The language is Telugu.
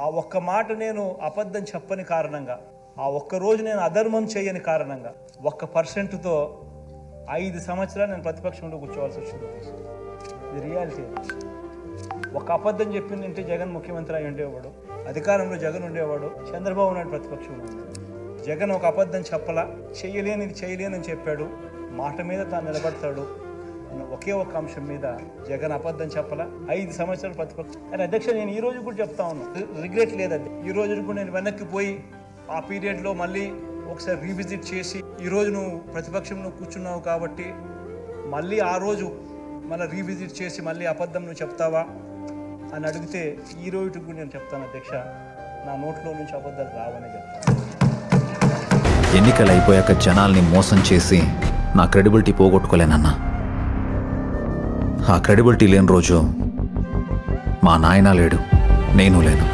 ఆ ఒక్క మాట నేను అబద్ధం చెప్పని కారణంగా, ఆ ఒక్కరోజు నేను అధర్మం చేయని కారణంగా 1%తో 5 సంవత్సరాలు నేను ప్రతిపక్షంలో కూర్చోవాల్సి వచ్చింది. ఇది రియాలిటీ. ఒక అబద్ధం చెప్పిందంటే జగన్ ముఖ్యమంత్రి అయి ఉండేవాడు, అధికారంలో జగన్ ఉండేవాడు, చంద్రబాబు నాయుడు ప్రతిపక్షంలో ఉండేవాడు. జగన్ ఒక అబద్ధం చెప్పలా, చేయలేనని చెప్పాడు, మాట మీద తాను నిలబడతాడు అన్న ఒకే ఒక అంశం మీద జగన్ అబద్ధం చెప్పలా. 5 సంవత్సరాలు ప్రతిపక్షం. అని అధ్యక్ష, నేను ఈ రోజు కూడా చెప్తా ఉన్నాను, రిగ్రెట్ లేదండి. ఈ రోజు కూడా నేను వెనక్కి పోయి ఆ పీరియడ్లో మళ్ళీ ఒకసారి రీవిజిట్ చేసి, ఈరోజు నువ్వు ప్రతిపక్షంలో కూర్చున్నావు కాబట్టి మళ్ళీ ఆ రోజు మళ్ళీ రీవిజిట్ చేసి మళ్ళీ అబద్ధం నువ్వు చెప్తావా అని అడిగితే ఈ రోజు కూడా నేను చెప్తాను అధ్యక్ష, నా నోట్లో నుంచి అబద్ధాలు రావని చెప్తాను. ఎన్నికలు అయిపోయాక జనాల్ని మోసం చేసి నా క్రెడిబిలిటీ పోగొట్టుకోలేనన్నా. ఆ క్రెడిబిలిటీ లేని రోజు మా నాయన లేడు, నేను లేను.